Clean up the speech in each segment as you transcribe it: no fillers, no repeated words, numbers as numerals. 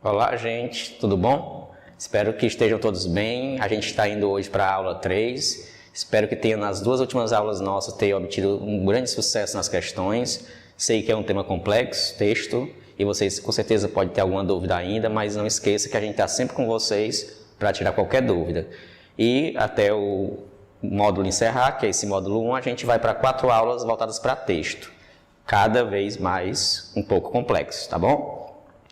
Olá, gente, tudo bom? Espero que estejam todos bem. A gente está indo hoje para a aula 3. Espero que tenha nas duas últimas aulas nossas tenha obtido um grande sucesso nas questões. Sei que é um tema complexo, texto, e vocês com certeza podem ter alguma dúvida ainda, mas não esqueça que a gente está sempre com vocês para tirar qualquer dúvida. E até o módulo encerrar, que é esse módulo 1, a gente vai para 4 aulas voltadas para texto, cada vez mais um pouco complexo, tá bom?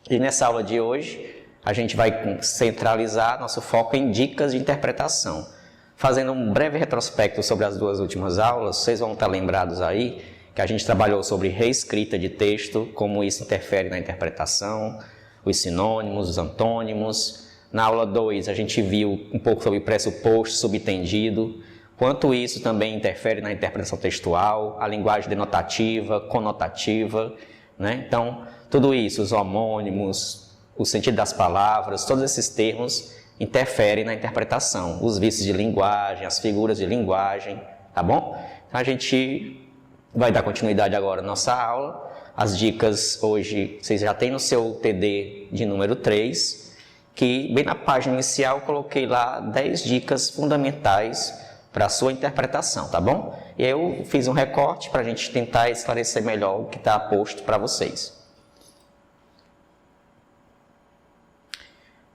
E nessa aula de hoje, a gente vai centralizar nosso foco em dicas de interpretação. Fazendo um breve retrospecto sobre as duas últimas aulas, vocês vão estar lembrados aí que a gente trabalhou sobre reescrita de texto, como isso interfere na interpretação, os sinônimos, os antônimos. Na aula 2, a gente viu um pouco sobre pressuposto, subtendido, quanto isso também interfere na interpretação textual, a linguagem denotativa, conotativa, né? Então, tudo isso, os homônimos, o sentido das palavras, todos esses termos interferem na interpretação, os vícios de linguagem, as figuras de linguagem, tá bom? Então, a gente vai dar continuidade agora à nossa aula. As dicas hoje, vocês já têm no seu TD de número 3, que bem na página inicial eu coloquei lá 10 dicas fundamentais para a sua interpretação, tá bom? E aí eu fiz um recorte para a gente tentar esclarecer melhor o que está posto para vocês.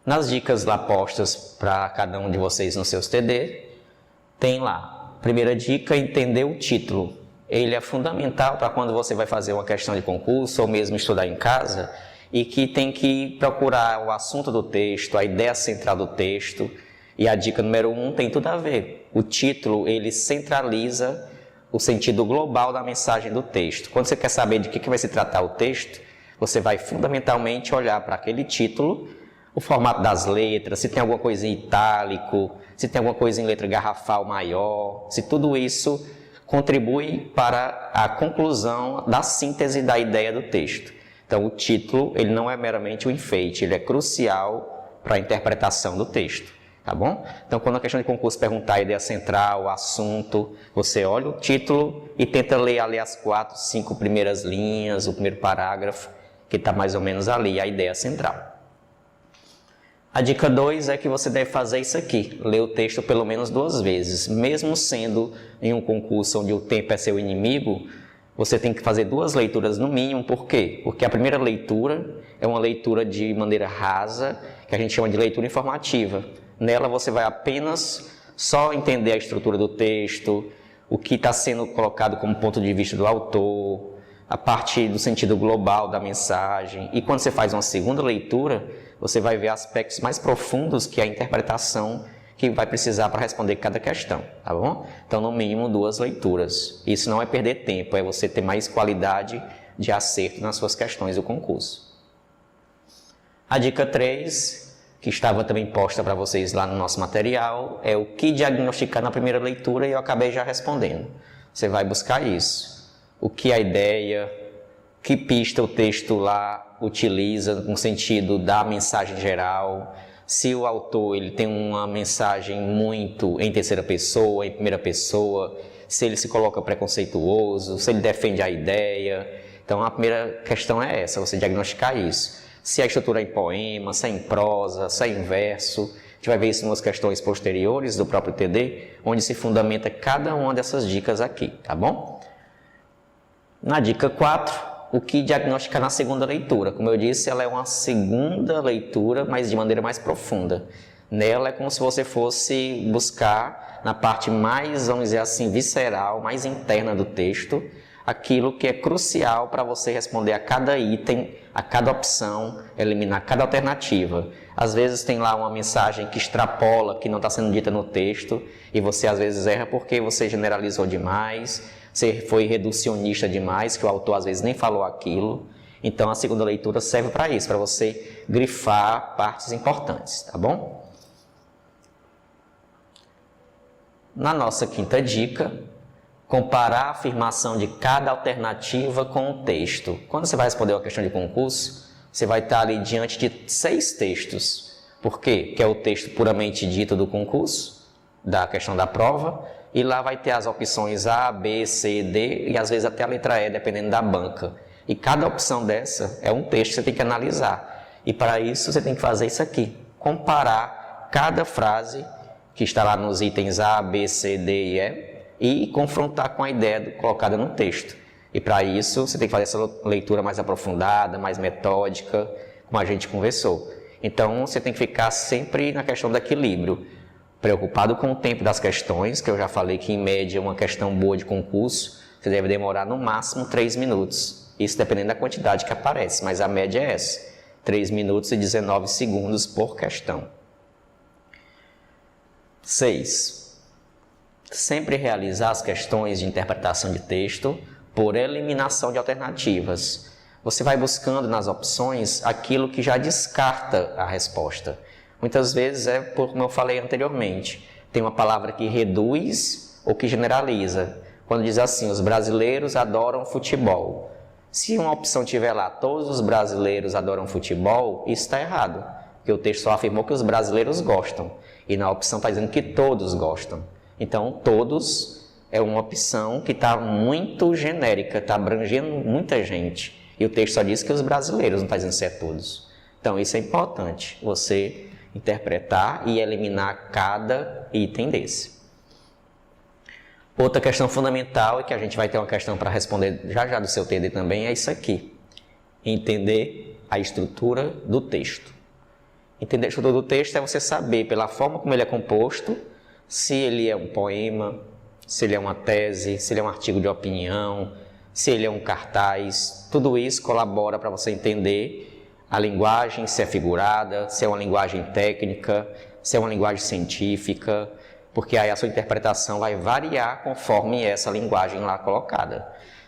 Nas dicas lá postas para cada um de vocês nos seus TD, tem lá, primeira dica, entender o título. Ele é fundamental para quando você vai fazer uma questão de concurso ou mesmo estudar em casa e que tem que procurar o assunto do texto, a ideia central do texto. E a dica número 1 tem tudo a ver. O título, ele centraliza o sentido global da mensagem do texto. Quando você quer saber de que vai se tratar o texto, você vai fundamentalmente olhar para aquele título, o formato das letras, se tem alguma coisa em itálico, se tem alguma coisa em letra garrafal maior, se tudo isso contribui para a conclusão da síntese da ideia do texto. Então, o título, ele não é meramente um enfeite, ele é crucial para a interpretação do texto, tá bom? Então, quando a questão de concurso perguntar a ideia central, o assunto, você olha o título e tenta ler ali as 4, 5 primeiras linhas, o primeiro parágrafo, que está mais ou menos ali, a ideia central. A dica 2 é que você deve fazer isso aqui, ler o texto pelo menos 2 vezes. Mesmo sendo em um concurso onde o tempo é seu inimigo, você tem que fazer 2 leituras no mínimo. Por quê? Porque a primeira leitura é uma leitura de maneira rasa, que a gente chama de leitura informativa. Nela você vai apenas só entender a estrutura do texto, o que está sendo colocado como ponto de vista do autor, a parte do sentido global da mensagem. E quando você faz uma segunda leitura, você vai ver aspectos mais profundos que a interpretação que vai precisar para responder cada questão, tá bom? Então, no mínimo 2 leituras. Isso não é perder tempo, é você ter mais qualidade de acerto nas suas questões do concurso. A dica 3, que estava também posta para vocês lá no nosso material, é o que diagnosticar na primeira leitura e eu acabei já respondendo. Você vai buscar isso. O que é a ideia, que pista o texto lá utiliza no sentido da mensagem geral, se o autor ele tem uma mensagem muito em terceira pessoa, em primeira pessoa, se ele se coloca preconceituoso, se ele defende a ideia. Então a primeira questão é essa, você diagnosticar isso. Se a estrutura é em poema, se é em prosa, se é em verso. A gente vai ver isso nas questões posteriores do próprio TD, onde se fundamenta cada uma dessas dicas aqui, tá bom? Na dica 4, o que diagnosticar na segunda leitura. Como eu disse, ela é uma segunda leitura, mas de maneira mais profunda. Nela é como se você fosse buscar na parte mais, vamos dizer assim, visceral, mais interna do texto, aquilo que é crucial para você responder a cada item, a cada opção, eliminar cada alternativa. Às vezes tem lá uma mensagem que extrapola, que não está sendo dita no texto, e você às vezes erra porque você generalizou demais, você foi reducionista demais, que o autor às vezes nem falou aquilo. Então a segunda leitura serve para isso, para você grifar partes importantes, tá bom? Na nossa quinta dica, comparar a afirmação de cada alternativa com o texto. Quando você vai responder uma questão de concurso, você vai estar ali diante de 6 textos. Por quê? Que é o texto puramente dito do concurso, da questão da prova, e lá vai ter as opções A, B, C, D e às vezes até a letra E, dependendo da banca. E cada opção dessa é um texto que você tem que analisar. E para isso você tem que fazer isso aqui, comparar cada frase que está lá nos itens A, B, C, D e E e confrontar com a ideia colocada no texto. E para isso você tem que fazer essa leitura mais aprofundada, mais metódica, como a gente conversou. Então você tem que ficar sempre na questão do equilíbrio, preocupado com o tempo das questões, que eu já falei que em média uma questão boa de concurso, você deve demorar no máximo 3 minutos. Isso dependendo da quantidade que aparece, mas a média é essa, 3 minutos e 19 segundos por questão. 6. Sempre realizar as questões de interpretação de texto por eliminação de alternativas. Você vai buscando nas opções aquilo que já descarta a resposta. Muitas vezes como eu falei anteriormente, tem uma palavra que reduz ou que generaliza. Quando diz assim, os brasileiros adoram futebol. Se uma opção tiver lá, todos os brasileiros adoram futebol, isso está errado. Porque o texto só afirmou que os brasileiros gostam. E na opção está dizendo que todos gostam. Então, todos é uma opção que está muito genérica, está abrangendo muita gente. E o texto só diz que os brasileiros, não está dizendo se é todos. Então, isso é importante, você interpretar e eliminar cada item desse. Outra questão fundamental, e que a gente vai ter uma questão para responder já do seu TD também, é isso aqui. Entender a estrutura do texto. Entender a estrutura do texto é você saber, pela forma como ele é composto, se ele é um poema, se ele é uma tese, se ele é um artigo de opinião, se ele é um cartaz. Tudo isso colabora para você entender a linguagem, se é figurada, se é uma linguagem técnica, se é uma linguagem científica, porque aí a sua interpretação vai variar conforme essa linguagem lá colocada.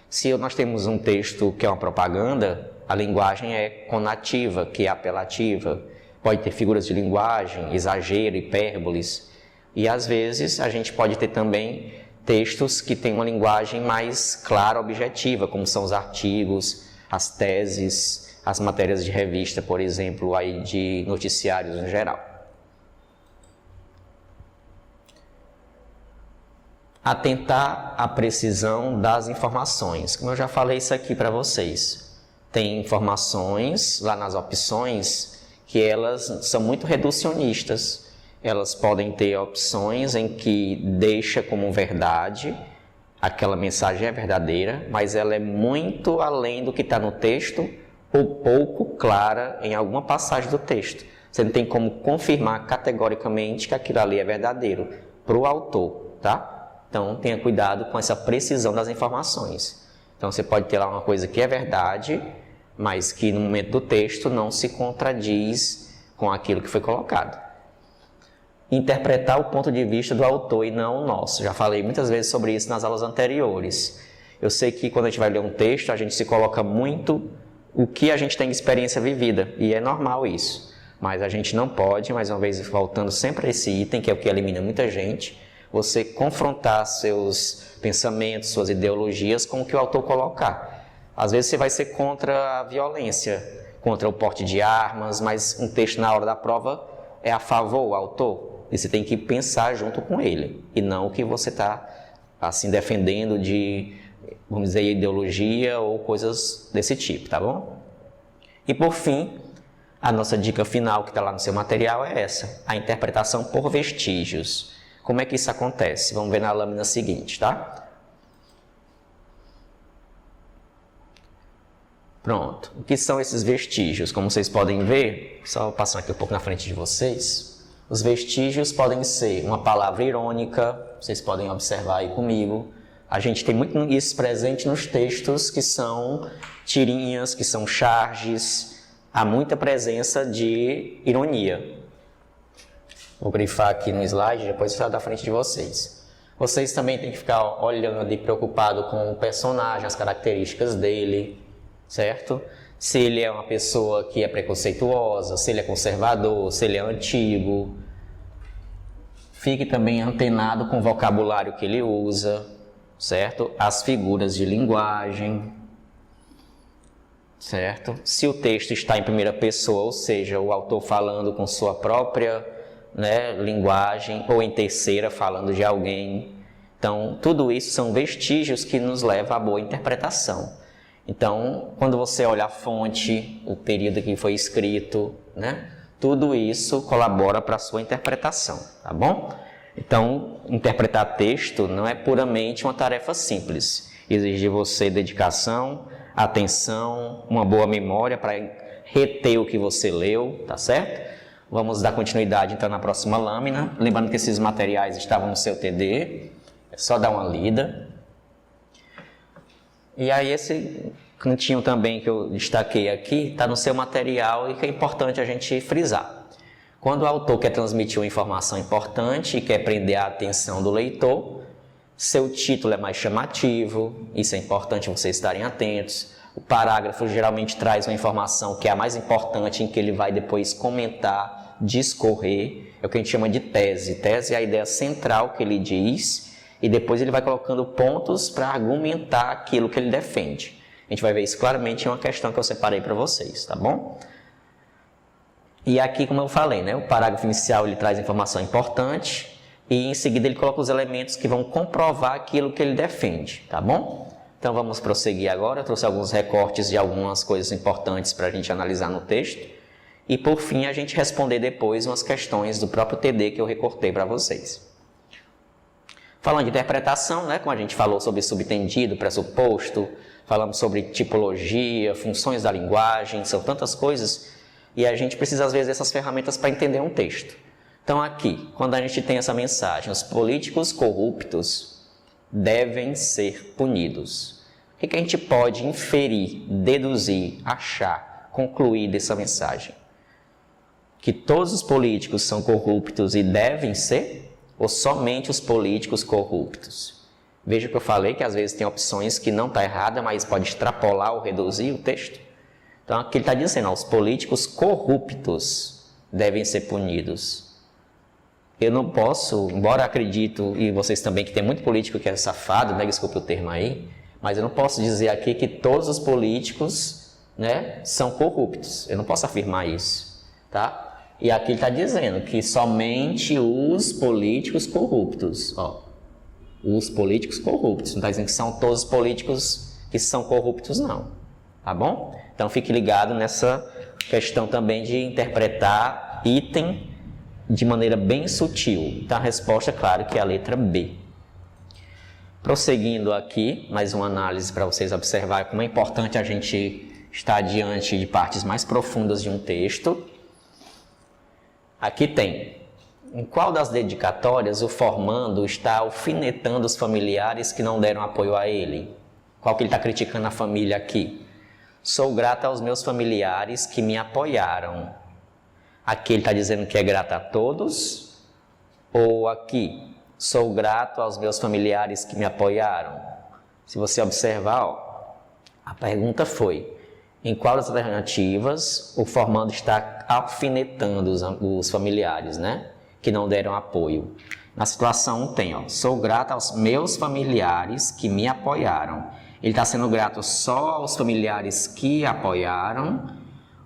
Se nós temos um texto que é uma propaganda, a linguagem é conativa, que é apelativa. Pode ter figuras de linguagem, exagero, hipérboles. E às vezes a gente pode ter também textos que têm uma linguagem mais clara, objetiva, como são os artigos, as teses, as matérias de revista, por exemplo, aí de noticiários em geral. Atentar à precisão das informações. Como eu já falei isso aqui para vocês, tem informações lá nas opções que elas são muito reducionistas. Elas podem ter opções em que deixa como verdade, aquela mensagem é verdadeira, mas ela é muito além do que está no texto ou pouco clara em alguma passagem do texto. Você não tem como confirmar categoricamente que aquilo ali é verdadeiro para o autor, tá? Então, tenha cuidado com essa precisão das informações. Então, você pode ter lá uma coisa que é verdade, mas que no momento do texto não se contradiz com aquilo que foi colocado. Interpretar o ponto de vista do autor e não o nosso. Já falei muitas vezes sobre isso nas aulas anteriores. Eu sei que quando a gente vai ler um texto, a gente se coloca muito o que a gente tem de experiência vivida, e é normal isso. Mas a gente não pode, mais uma vez voltando sempre a esse item, que é o que elimina muita gente, você confrontar seus pensamentos, suas ideologias com o que o autor colocar. Às vezes você vai ser contra a violência, contra o porte de armas, mas um texto na hora da prova é a favor do autor. E você tem que pensar junto com ele, e não o que você está assim, defendendo de, vamos dizer, ideologia ou coisas desse tipo, tá bom? E por fim, a nossa dica final que está lá no seu material é essa, a interpretação por vestígios. Como é que isso acontece? Vamos ver na lâmina seguinte, tá? Pronto. O que são esses vestígios? Como vocês podem ver, só passando aqui um pouco na frente de vocês, os vestígios podem ser uma palavra irônica, vocês podem observar aí comigo. A gente tem muito isso presente nos textos que são tirinhas, que são charges. Há muita presença de ironia. Vou grifar aqui no slide, depois ficar da frente de vocês. Vocês também têm que ficar olhando e preocupado com o personagem, as características dele, certo? Se ele é uma pessoa que é preconceituosa, se ele é conservador, se ele é antigo. Fique também antenado com o vocabulário que ele usa, certo? As figuras de linguagem, certo? Se o texto está em primeira pessoa, ou seja, o autor falando com sua própria, linguagem, ou em terceira, falando de alguém. Então, tudo isso são vestígios que nos levam à boa interpretação. Então, quando você olha a fonte, o período que foi escrito, né? Tudo isso colabora para a sua interpretação, tá bom? Então, interpretar texto não é puramente uma tarefa simples. Exige de você dedicação, atenção, uma boa memória para reter o que você leu, tá certo? Vamos dar continuidade então na próxima lâmina. Lembrando que esses materiais estavam no seu TD, é só dar uma lida. E aí esse cantinho também que eu destaquei aqui está no seu material e que é importante a gente frisar. Quando o autor quer transmitir uma informação importante e quer prender a atenção do leitor, seu título é mais chamativo, isso é importante vocês estarem atentos. O parágrafo geralmente traz uma informação que é a mais importante, em que ele vai depois comentar, discorrer, é o que a gente chama de tese. Tese é a ideia central que ele diz e depois ele vai colocando pontos para argumentar aquilo que ele defende. A gente vai ver isso claramente em uma questão que eu separei para vocês, tá bom? E aqui, como eu falei, né, o parágrafo inicial ele traz informação importante e em seguida ele coloca os elementos que vão comprovar aquilo que ele defende, tá bom? Então vamos prosseguir agora. Eu trouxe alguns recortes de algumas coisas importantes para a gente analisar no texto e por fim a gente responder depois umas questões do próprio TD que eu recortei para vocês. Falando de interpretação, né, como a gente falou sobre subtendido, pressuposto, falamos sobre tipologia, funções da linguagem, são tantas coisas e a gente precisa às vezes dessas ferramentas para entender um texto. Então aqui, quando a gente tem essa mensagem, os políticos corruptos devem ser punidos. O que a gente pode inferir, deduzir, achar, concluir dessa mensagem? Que todos os políticos são corruptos e devem ser? Ou somente os políticos corruptos? Veja que eu falei que às vezes tem opções que não está errada, mas pode extrapolar ou reduzir o texto. Então aqui ele está dizendo, os políticos corruptos devem ser punidos. Eu não posso, embora acredito, e vocês também, que tem muito político que é safado, né, desculpe o termo aí, mas eu não posso dizer aqui que todos os políticos, né, são corruptos. Eu não posso afirmar isso, tá? E aqui ele está dizendo que somente os políticos corruptos, ó, os políticos corruptos, não está dizendo que são todos os políticos que são corruptos, não, tá bom? Então fique ligado nessa questão também de interpretar item de maneira bem sutil. Então a resposta, claro, que é a letra B. Prosseguindo aqui, mais uma análise para vocês observarem como é importante a gente estar diante de partes mais profundas de um texto. Aqui tem, em qual das dedicatórias o formando está alfinetando os familiares que não deram apoio a ele? Qual que ele está criticando a família aqui? Sou grata aos meus familiares que me apoiaram. Aqui ele está dizendo que é grato a todos? Ou aqui, sou grato aos meus familiares que me apoiaram? Se você observar, ó, a pergunta foi, em qual das alternativas o formando está alfinetando os familiares, né, que não deram apoio? Na situação 1 tem, ó, sou grato aos meus familiares que me apoiaram. Ele está sendo grato só aos familiares que apoiaram?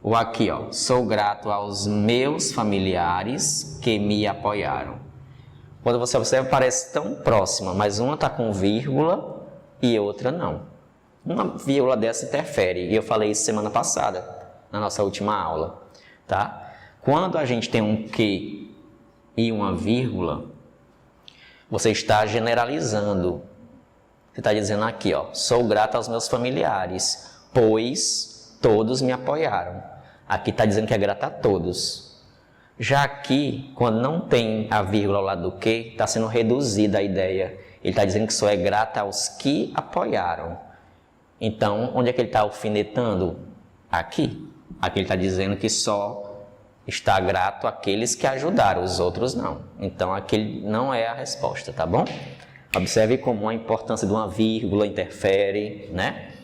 Ou aqui, ó, sou grato aos meus familiares que me apoiaram. Quando você observa, parece tão próxima, mas uma está com vírgula e outra não. Uma vírgula dessa interfere, e eu falei isso semana passada, na nossa última aula, tá? Quando a gente tem um que e uma vírgula, você está generalizando. Você está dizendo aqui, ó, sou grato aos meus familiares, pois todos me apoiaram. Aqui está dizendo que é grato a todos. Já aqui, quando não tem a vírgula ao lado do que, está sendo reduzida a ideia. Ele está dizendo que só é grato aos que apoiaram. Então, onde é que ele está alfinetando? Aqui. Aqui ele está dizendo que só está grato àqueles que ajudaram, os outros não. Então, aqui não é a resposta, tá bom? Observe como a importância de uma vírgula interfere, né?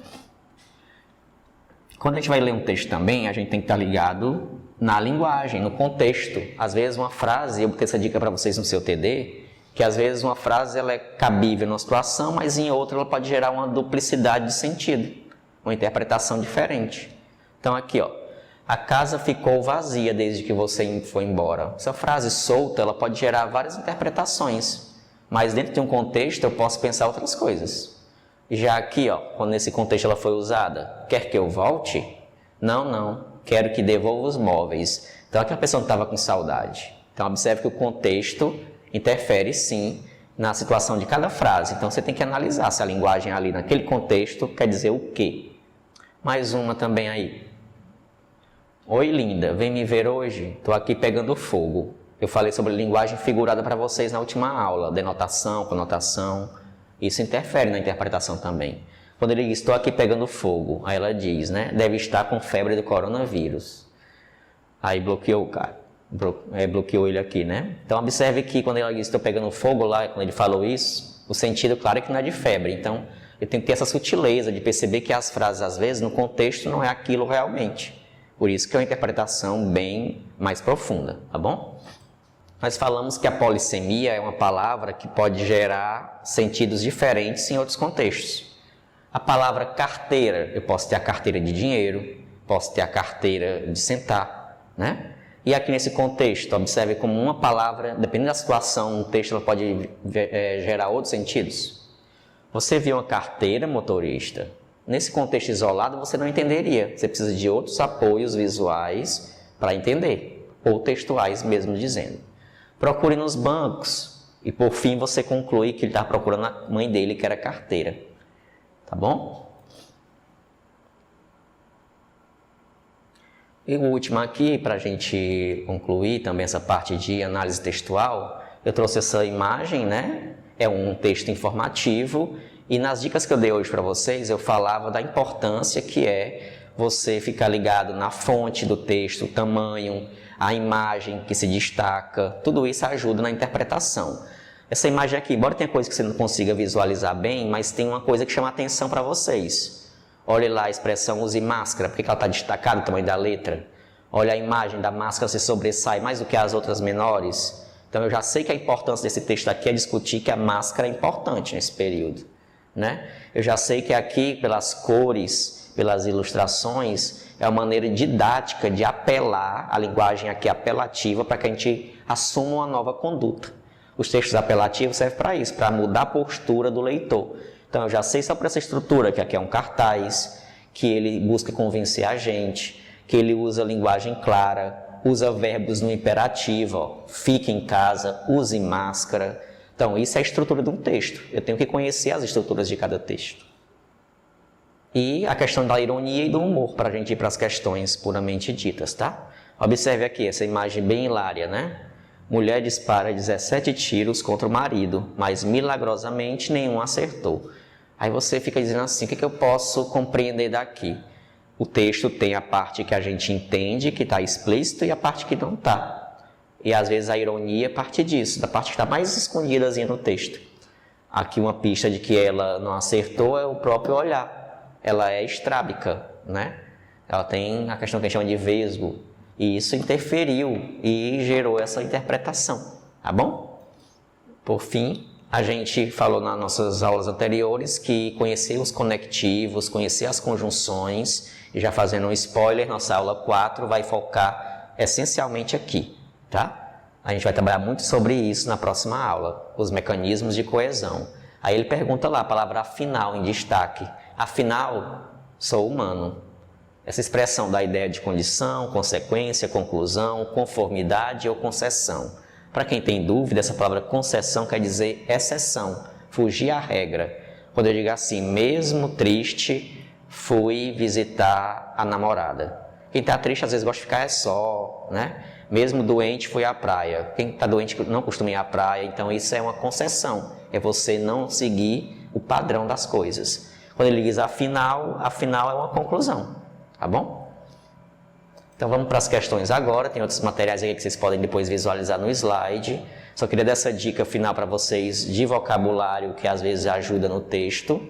Quando a gente vai ler um texto também, a gente tem que estar ligado na linguagem, no contexto. Às vezes uma frase, eu botei essa dica para vocês no seu TD, que às vezes uma frase ela é cabível numa situação, mas em outra ela pode gerar uma duplicidade de sentido, uma interpretação diferente. Então aqui, ó, a casa ficou vazia desde que você foi embora. Essa frase solta, ela pode gerar várias interpretações, mas dentro de um contexto eu posso pensar outras coisas. Já aqui, ó, quando nesse contexto ela foi usada, quer que eu volte? Não, quero que devolva os móveis. Então aqui a pessoa não estava com saudade. Então observe que o contexto interfere sim na situação de cada frase. Então você tem que analisar se a linguagem ali naquele contexto quer dizer o quê. Mais uma também aí. Oi linda, vem me ver hoje? Estou aqui pegando fogo. Eu falei sobre linguagem figurada para vocês na última aula, denotação, conotação. Isso interfere na interpretação também. Quando ele diz, estou aqui pegando fogo, aí ela diz, né? Deve estar com febre do coronavírus. Aí bloqueou o cara. Bloqueou ele aqui, né? Então observe que quando ela diz, estou pegando fogo lá, quando ele falou isso, o sentido claro é que não é de febre. Então eu tenho que ter essa sutileza de perceber que as frases, às vezes, no contexto não é aquilo realmente. Por isso que é uma interpretação bem mais profunda, tá bom? Nós falamos que a polissemia é uma palavra que pode gerar sentidos diferentes em outros contextos. A palavra carteira, eu posso ter a carteira de dinheiro, posso ter a carteira de sentar, né? E aqui nesse contexto, observe como uma palavra, dependendo da situação, um texto ela pode gerar outros sentidos. Você viu uma carteira motorista, nesse contexto isolado você não entenderia, você precisa de outros apoios visuais para entender, ou textuais mesmo dizendo. Procure nos bancos e por fim você conclui que ele está procurando a mãe dele que era carteira. Tá bom? E o último aqui, para a gente concluir também essa parte de análise textual, eu trouxe essa imagem, né? É um texto informativo e nas dicas que eu dei hoje para vocês eu falava da importância que é você ficar ligado na fonte do texto, o tamanho, a imagem que se destaca, tudo isso ajuda na interpretação. Essa imagem aqui, embora tenha coisa que você não consiga visualizar bem, mas tem uma coisa que chama atenção para vocês. Olhe lá a expressão use máscara, porque ela está destacada o tamanho da letra. Olha a imagem da máscara se sobressai mais do que as outras menores. Então eu já sei que a importância desse texto aqui é discutir que a máscara é importante nesse período, né? Eu já sei que aqui, pelas cores, pelas ilustrações, é uma maneira didática de apelar, a linguagem aqui apelativa, para que a gente assuma uma nova conduta. Os textos apelativos servem para isso, para mudar a postura do leitor. Então eu já sei só por essa estrutura, que aqui é um cartaz, que ele busca convencer a gente, que ele usa linguagem clara, usa verbos no imperativo, ó, fique em casa, use máscara. Então isso é a estrutura de um texto. Eu tenho que conhecer as estruturas de cada texto. E a questão da ironia e do humor, para a gente ir para as questões puramente ditas, tá? Observe aqui essa imagem bem hilária, né? Mulher dispara 17 tiros contra o marido, mas milagrosamente nenhum acertou. Aí você fica dizendo assim, o que eu posso compreender daqui? O texto tem a parte que a gente entende, que está explícito, e a parte que não está. E às vezes a ironia parte disso, da parte que está mais escondidazinha no texto. Aqui uma pista de que ela não acertou é o próprio olhar. Ela é estrábica, né? Ela tem a questão que a gente chama de vesgo. E isso interferiu e gerou essa interpretação, tá bom? Por fim, a gente falou nas nossas aulas anteriores que conhecer os conectivos, conhecer as conjunções, e já fazendo um spoiler, nossa aula 4 vai focar essencialmente aqui, tá? A gente vai trabalhar muito sobre isso na próxima aula, os mecanismos de coesão. Aí ele pergunta lá, a palavra afinal em destaque. Afinal, sou humano. Essa expressão da ideia de condição, consequência, conclusão, conformidade ou concessão. Para quem tem dúvida, essa palavra concessão quer dizer exceção, fugir à regra. Quando eu digo assim, mesmo triste, fui visitar a namorada. Quem está triste às vezes gosta de ficar só, né? Mesmo doente, fui à praia. Quem está doente não costuma ir à praia, então isso é uma concessão. É você não seguir o padrão das coisas. Quando ele diz afinal é uma conclusão, tá bom? Então vamos para as questões agora, tem outros materiais aí que vocês podem depois visualizar no slide. Só queria dar essa dica final para vocês de vocabulário que às vezes ajuda no texto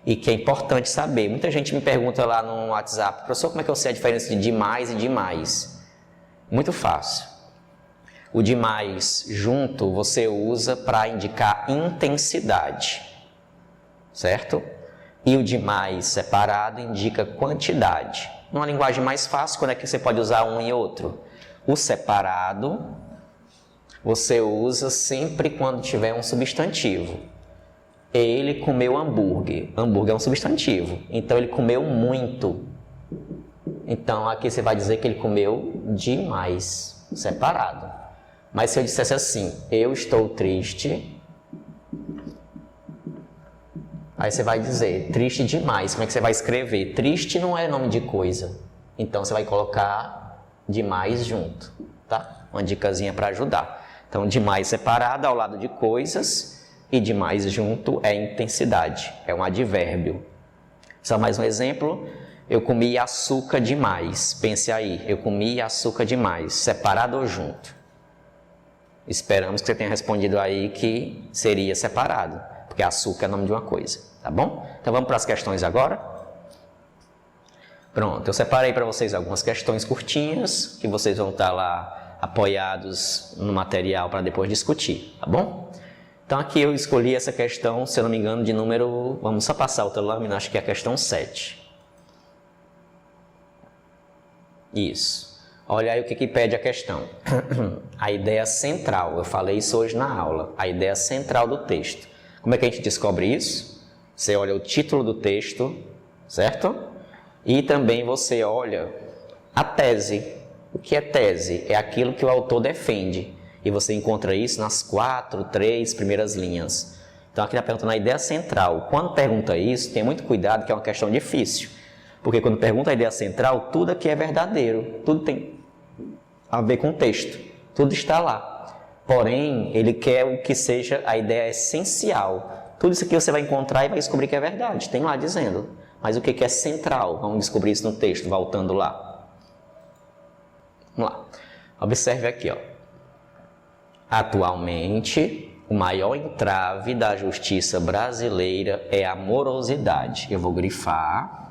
e que é importante saber. Muita gente me pergunta lá no WhatsApp, professor, como é que eu sei a diferença de demais e demais? Muito fácil. O demais junto você usa para indicar intensidade, certo? E o demais separado indica quantidade. Numa linguagem mais fácil, quando é que você pode usar um e outro? O separado você usa sempre quando tiver um substantivo. Ele comeu hambúrguer. Hambúrguer é um substantivo. Então, ele comeu muito. Então, aqui você vai dizer que ele comeu demais, separado. Mas se eu dissesse assim, eu estou triste, aí você vai dizer, triste demais. Como é que você vai escrever? Triste não é nome de coisa. Então, você vai colocar demais junto, tá? Uma dicasinha para ajudar. Então, demais separado ao lado de coisas e demais junto é intensidade, é um advérbio. Só mais um exemplo. Eu comi açúcar demais. Pense aí, eu comi açúcar demais, separado ou junto? Esperamos que você tenha respondido aí que seria separado, porque açúcar é nome de uma coisa, tá bom? Então vamos para as questões agora? Pronto, eu separei para vocês algumas questões curtinhas, que vocês vão estar lá apoiados no material para depois discutir, tá bom? Então aqui eu escolhi essa questão, se eu não me engano, de número... Vamos só passar outra lâmina, acho que é a questão 7. Isso. Olha aí o que pede a questão. A ideia central, eu falei isso hoje na aula, a ideia central do texto. Como é que a gente descobre isso? Você olha o título do texto, certo? E também você olha a tese. O que é tese? É aquilo que o autor defende. E você encontra isso nas 3 primeiras linhas. Então aqui está perguntando a ideia central. Quando pergunta isso, tenha muito cuidado que é uma questão difícil. Porque quando pergunta a ideia central, tudo aqui é verdadeiro. Tudo tem a ver com o texto. Tudo está lá. Porém, ele quer o que seja a ideia essencial. Tudo isso aqui você vai encontrar e vai descobrir que é verdade. Tem lá dizendo. Mas o que é central? Vamos descobrir isso no texto, voltando lá. Vamos lá. Observe aqui, ó. Atualmente, o maior entrave da justiça brasileira é a morosidade. Eu vou grifar.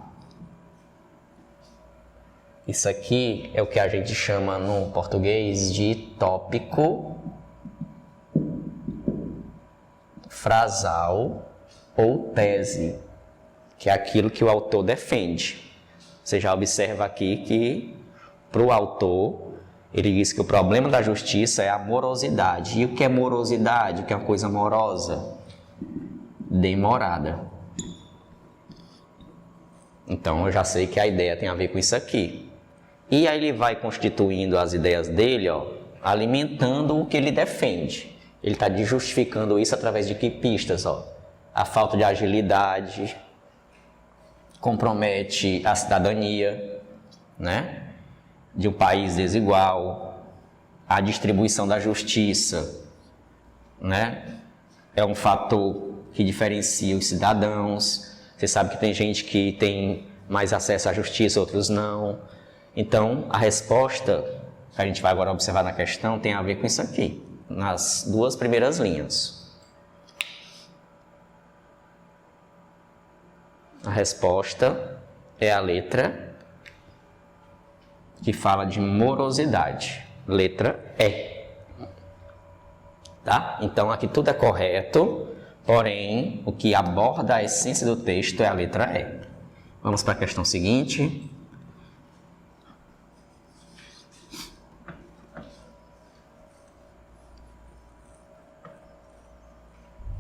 Isso aqui é o que a gente chama no português de tópico, frasal ou tese, que é aquilo que o autor defende. Você já observa aqui que, para o autor, ele diz que o problema da justiça é a morosidade. E o que é morosidade? O que é uma coisa morosa? Demorada. Então, eu já sei que a ideia tem a ver com isso aqui. E aí ele vai constituindo as ideias dele, ó, alimentando o que ele defende. Ele está justificando isso através de que pistas? Ó? A falta de agilidade compromete a cidadania, né? De um país desigual, a distribuição da justiça, né? É um fator que diferencia os cidadãos. Você sabe que tem gente que tem mais acesso à justiça, outros não. Então, a resposta que a gente vai agora observar na questão tem a ver com isso aqui, nas 2 primeiras linhas. A resposta é a letra que fala de morosidade, letra E. Tá? Então, aqui tudo é correto, porém, o que aborda a essência do texto é a letra E. Vamos para a questão seguinte.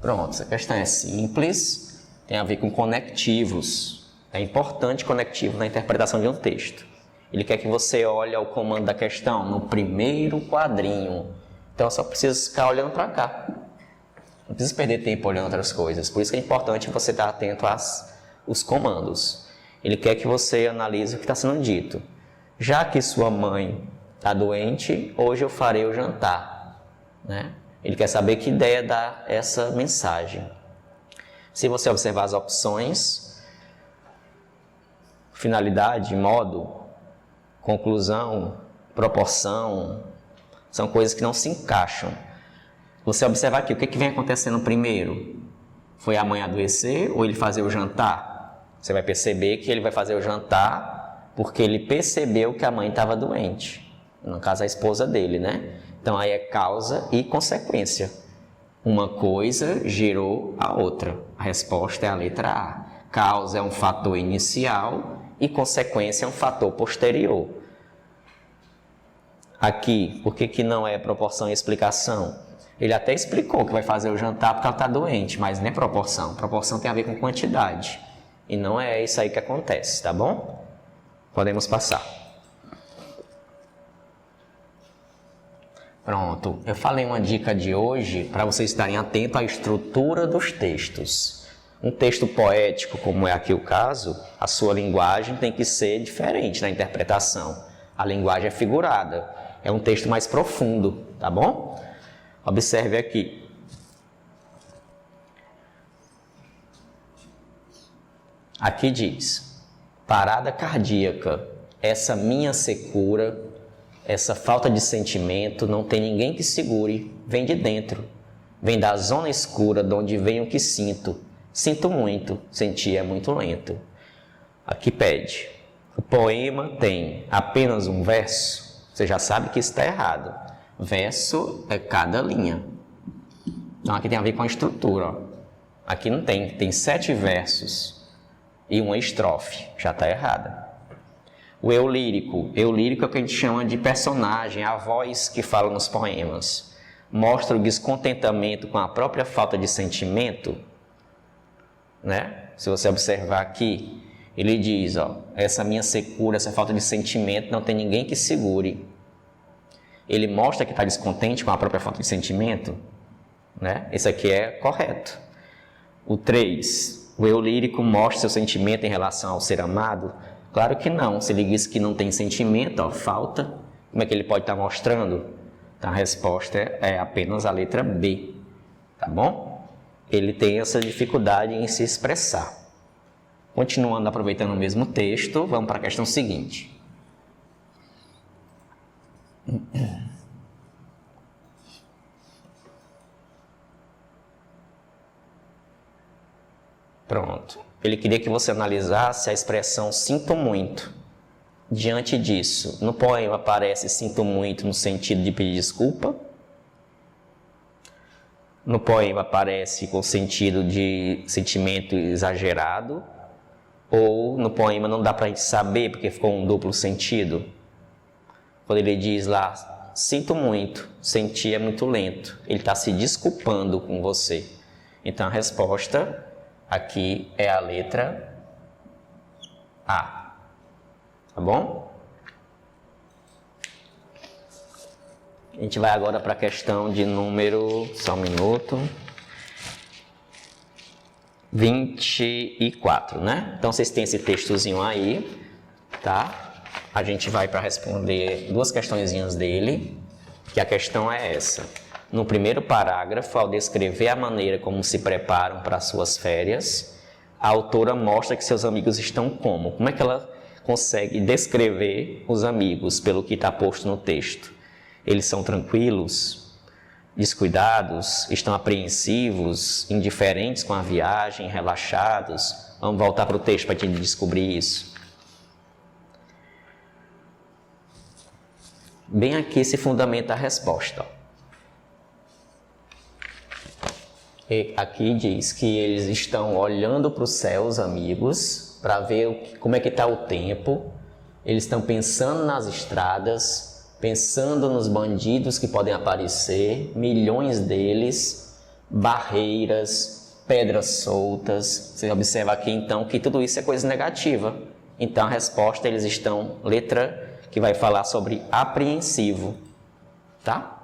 Pronto, essa questão é simples, tem a ver com conectivos. É importante conectivo na interpretação de um texto. Ele quer que você olhe o comando da questão no primeiro quadrinho. Então, eu só preciso ficar olhando para cá. Não precisa perder tempo olhando outras coisas. Por isso que é importante você estar atento aos comandos. Ele quer que você analise o que está sendo dito. Já que sua mãe está doente, hoje eu farei o jantar, né? Ele quer saber que ideia dá essa mensagem. Se você observar as opções, finalidade, modo, conclusão, proporção, são coisas que não se encaixam. Você observar aqui, o que vem acontecendo primeiro? Foi a mãe adoecer ou ele fazer o jantar? Você vai perceber que ele vai fazer o jantar porque ele percebeu que a mãe estava doente. No caso, a esposa dele, né? Então, aí é causa e consequência. Uma coisa gerou a outra. A resposta é a letra A. Causa é um fator inicial e consequência é um fator posterior. Aqui, por que não é proporção e explicação? Ele até explicou que vai fazer o jantar porque ela está doente, mas não é proporção. Proporção tem a ver com quantidade. E não é isso aí que acontece, tá bom? Podemos passar. Pronto, eu falei uma dica de hoje para vocês estarem atentos à estrutura dos textos. Um texto poético, como é aqui o caso, a sua linguagem tem que ser diferente na interpretação. A linguagem é figurada, é um texto mais profundo, tá bom? Observe aqui. Aqui diz: parada cardíaca, essa minha secura, essa falta de sentimento, não tem ninguém que segure, vem de dentro, vem da zona escura de onde vem o que sinto. Sinto muito, sentir é muito lento. Aqui pede: o poema tem apenas um verso, você já sabe que isso está errado. Verso é cada linha. Então aqui tem a ver com a estrutura. Ó. Aqui não tem, tem 7 versos e uma estrofe, já está errada. O eu lírico é o que a gente chama de personagem, a voz que fala nos poemas. Mostra o descontentamento com a própria falta de sentimento, né? Se você observar aqui, ele diz, ó, essa minha secura, essa falta de sentimento, não tem ninguém que segure. Ele mostra que está descontente com a própria falta de sentimento, né? Esse aqui é correto. O 3, o eu lírico mostra seu sentimento em relação ao ser amado. Claro que não. Se ele diz que não tem sentimento, ó, falta, como é que ele pode estar mostrando? Então a resposta é apenas a letra B, tá bom? Ele tem essa dificuldade em se expressar. Continuando, aproveitando o mesmo texto, vamos para a questão seguinte. Pronto. Ele queria que você analisasse a expressão sinto muito. Diante disso, no poema aparece sinto muito no sentido de pedir desculpa. No poema aparece com sentido de sentimento exagerado. Ou no poema não dá para a gente saber porque ficou um duplo sentido. Quando ele diz lá, sinto muito, sentir é muito lento. Ele está se desculpando com você. Então a resposta aqui é a letra A. Tá bom? A gente vai agora para a questão de número, só um minuto, 24, né? Então vocês têm esse textozinho aí, tá? A gente vai para responder 2 questõezinhas dele, que a questão é essa. No primeiro parágrafo, ao descrever a maneira como se preparam para as suas férias, a autora mostra que seus amigos estão como? Como é que ela consegue descrever os amigos pelo que está posto no texto? Eles são tranquilos, descuidados, estão apreensivos, indiferentes com a viagem, relaxados? Vamos voltar para o texto para a gente descobrir isso. Bem aqui se fundamenta a resposta. E aqui diz que eles estão olhando para o céu, os amigos, para ver como é que está o tempo. Eles estão pensando nas estradas, pensando nos bandidos que podem aparecer, milhões deles, barreiras, pedras soltas. Você observa aqui então que tudo isso é coisa negativa. Então a resposta, eles estão, letra que vai falar sobre apreensivo, tá?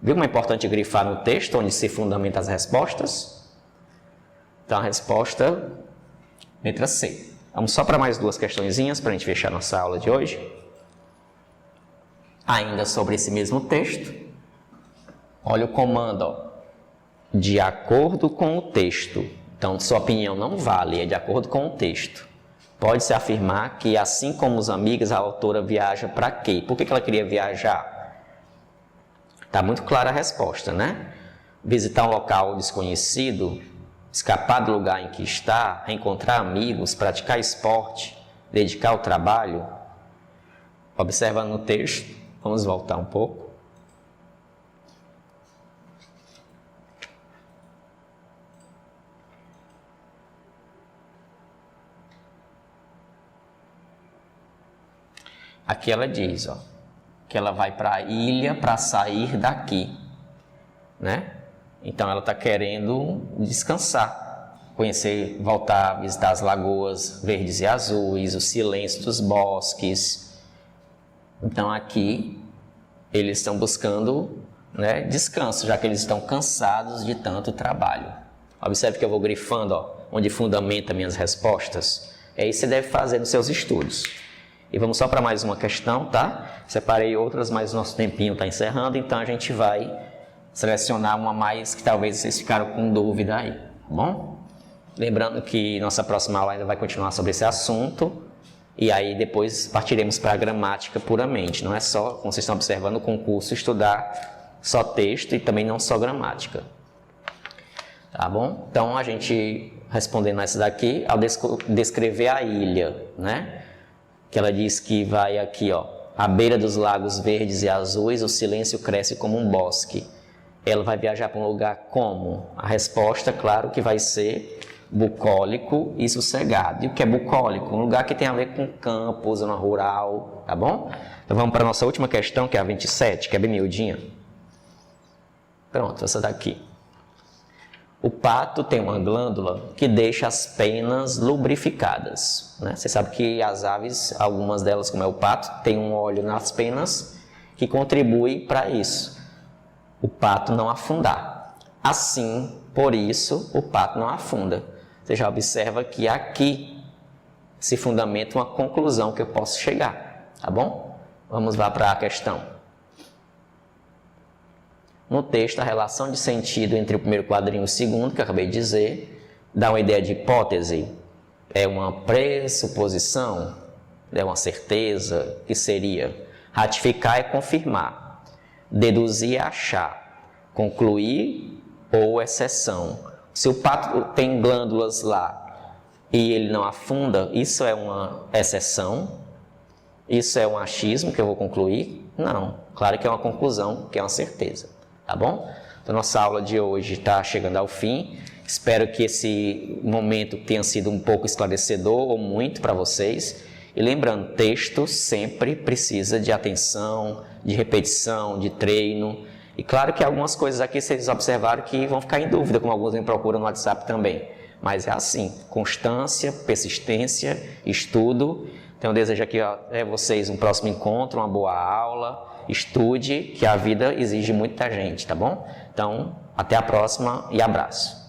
Viu como é importante grifar no texto onde se fundamenta as respostas? Então a resposta, letra C. Vamos só para mais 2 questõezinhas para a gente fechar nossa aula de hoje. Ainda sobre esse mesmo texto, olha o comando, ó. De acordo com o texto. Então sua opinião não vale, é de acordo com o texto. Pode-se afirmar que, assim como os amigos, a autora viaja para quê? Por que ela queria viajar? Está muito clara a resposta, né? Visitar um local desconhecido, escapar do lugar em que está, reencontrar amigos, praticar esporte, dedicar ao trabalho. Observa no texto, vamos voltar um pouco. Aqui ela diz, ó, que ela vai para a ilha para sair daqui. né? Então ela está querendo descansar, conhecer, voltar a visitar as lagoas verdes e azuis, o silêncio dos bosques. Então aqui eles estão buscando, né, descanso, já que eles estão cansados de tanto trabalho. Observe que eu vou grifando, ó, onde fundamenta minhas respostas. É isso que você deve fazer nos seus estudos. E vamos só para mais uma questão, tá? Separei outras, mas o nosso tempinho está encerrando, então a gente vai selecionar uma mais que talvez vocês ficaram com dúvida aí, tá bom? Lembrando que nossa próxima aula ainda vai continuar sobre esse assunto, e aí depois partiremos para a gramática puramente. Não é só, como vocês estão observando, o concurso estudar só texto e também não só gramática. Tá bom? Então a gente respondendo essa daqui, ao descrever a ilha, né? Que ela diz que vai aqui, ó, à beira dos lagos verdes e azuis, o silêncio cresce como um bosque. Ela vai viajar para um lugar como? A resposta, claro, que vai ser bucólico e sossegado. E o que é bucólico? Um lugar que tem a ver com campo, zona rural, tá bom? Então vamos para a nossa última questão, que é a 27, que é bem miudinha. Pronto, essa daqui. O pato tem uma glândula que deixa as penas lubrificadas, né? Você sabe que as aves, algumas delas, como é o pato, tem um óleo nas penas que contribui para isso, o pato não afundar. Assim, por isso, o pato não afunda. Você já observa que aqui se fundamenta uma conclusão que eu posso chegar, tá bom? Vamos lá para a questão. No texto, a relação de sentido entre o primeiro quadrinho e o segundo, que eu acabei de dizer, dá uma ideia de hipótese. É uma pressuposição, é uma certeza, que seria ratificar e confirmar, deduzir e achar, concluir ou exceção. Se o pato tem glândulas lá e ele não afunda, isso é uma exceção? Isso é um achismo que eu vou concluir? Não, claro que é uma conclusão, que é uma certeza. Tá bom? Então, nossa aula de hoje está chegando ao fim. Espero que esse momento tenha sido um pouco esclarecedor ou muito para vocês. E lembrando, texto sempre precisa de atenção, de repetição, de treino. E claro que algumas coisas aqui vocês observaram que vão ficar em dúvida, como alguns me procuram no WhatsApp também. Mas é assim, constância, persistência, estudo. Então eu desejo aqui a vocês um próximo encontro, uma boa aula. Estude, que a vida exige muita gente, tá bom? Então, até a próxima e abraço.